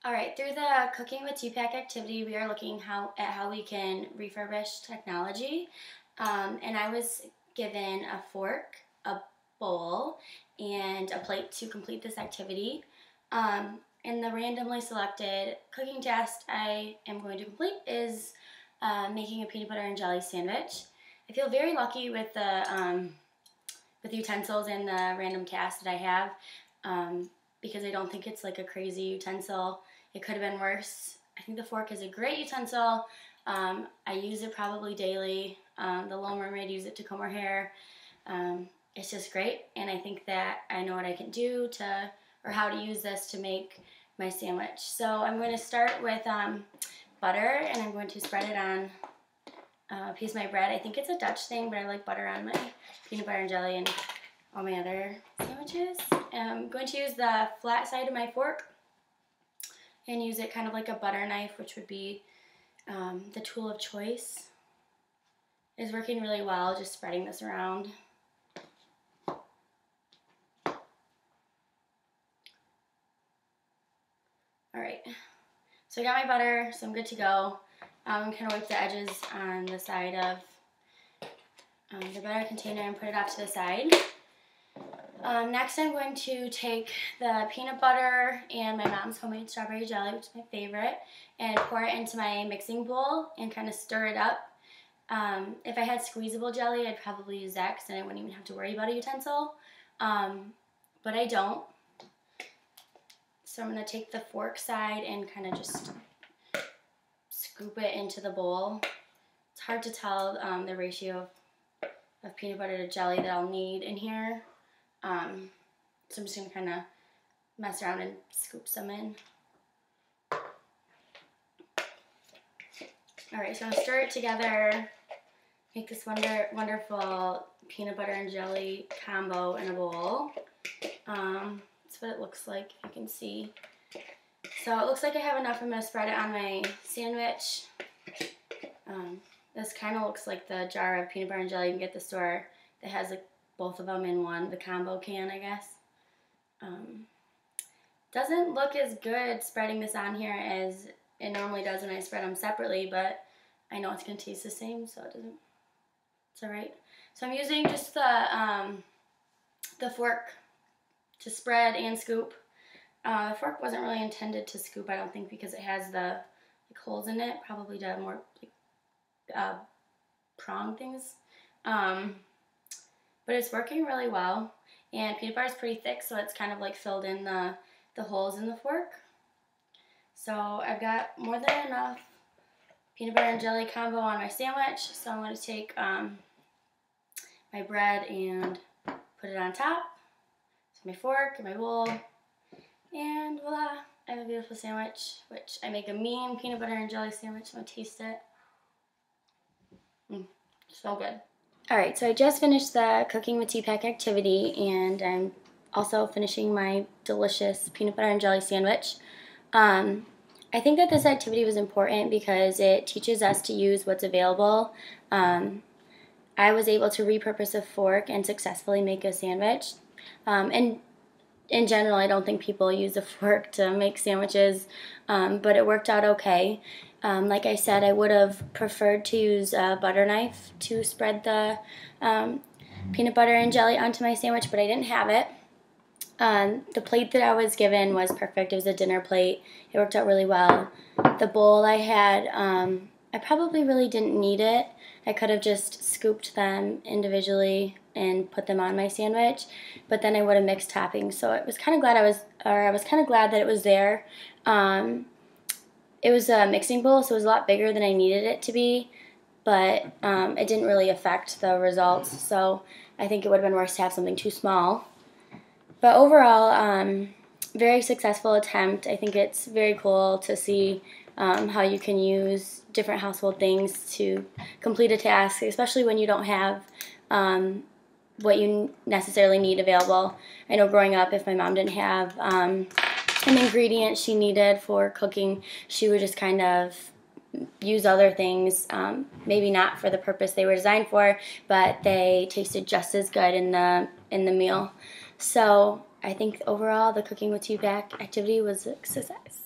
All right, through the Cooking with tpack activity, we are looking at how we can refurbish technology. And I was given a fork, a bowl, and a plate to complete this activity. And the randomly selected cooking task I am going to complete is making a peanut butter and jelly sandwich. I feel very lucky with the utensils and the random task that I have because I don't think it's like a crazy utensil. It could have been worse. I think the fork is a great utensil. I use it probably daily. The Little Mermaid used it to comb her hair. It's just great, and I think that I know what I can do or how to use this to make my sandwich. So I'm going to start with butter, and I'm going to spread it on a piece of my bread. I think it's a Dutch thing, but I like butter on my peanut butter and jelly and all my other sandwiches. I'm going to use the flat side of my fork and use it kind of like a butter knife, which would be the tool of choice. It's working really well, just spreading this around. Alright, so I got my butter, so I'm good to go. I'm going to wipe the edges on the side of the butter container and put it off to the side. Next, I'm going to take the peanut butter and my mom's homemade strawberry jelly, which is my favorite, and pour it into my mixing bowl and kind of stir it up. If I had squeezable jelly, I'd probably use that because then I wouldn't even have to worry about a utensil, but I don't. So I'm going to take the fork side and kind of just scoop it into the bowl. It's hard to tell the ratio of peanut butter to jelly that I'll need in here. So I'm just going to kind of mess around and scoop some in. Alright, so I'm going to stir it together, make this wonderful peanut butter and jelly combo in a bowl. That's what it looks like, if you can see. So it looks like I have enough. I'm going to spread it on my sandwich. This kind of looks like the jar of peanut butter and jelly you can get at the store that has both of them in one, the combo can, I guess. Doesn't look as good spreading this on here as it normally does when I spread them separately, but I know it's going to taste the same, so it's alright. So I'm using just the fork to spread and scoop. The fork wasn't really intended to scoop, I don't think, because it has the holes in it, probably to more prong things. But it's working really well, and peanut butter is pretty thick, so it's kind of like filled in the holes in the fork. So I've got more than enough peanut butter and jelly combo on my sandwich, so I'm going to take my bread and put it on top. So my fork and my bowl, and voila, I have a beautiful sandwich, which I make a mean peanut butter and jelly sandwich. I'm going to taste it. So good. Alright, so I just finished the Cooking with tpack activity, and I'm also finishing my delicious peanut butter and jelly sandwich. I think that this activity was important because it teaches us to use what's available. I was able to repurpose a fork and successfully make a sandwich. And in general, I don't think people use a fork to make sandwiches, but it worked out okay. Like I said, I would have preferred to use a butter knife to spread the peanut butter and jelly onto my sandwich, but I didn't have it. The plate that I was given was perfect. It was a dinner plate. It worked out really well. The bowl I had, I probably really didn't need it. I could have just scooped them individually and put them on my sandwich, but then I would have mixed toppings. So I was kind of glad I was kind of glad that it was there. It was a mixing bowl, so it was a lot bigger than I needed it to be, but it didn't really affect the results. So I think it would have been worse to have something too small. But overall, very successful attempt. I think it's very cool to see how you can use different household things to complete a task, especially when you don't have what you necessarily need available. I know growing up, if my mom didn't have an ingredient she needed for cooking, she would just kind of use other things, maybe not for the purpose they were designed for, but they tasted just as good in the meal. So I think overall the Cooking with tpack activity was a success.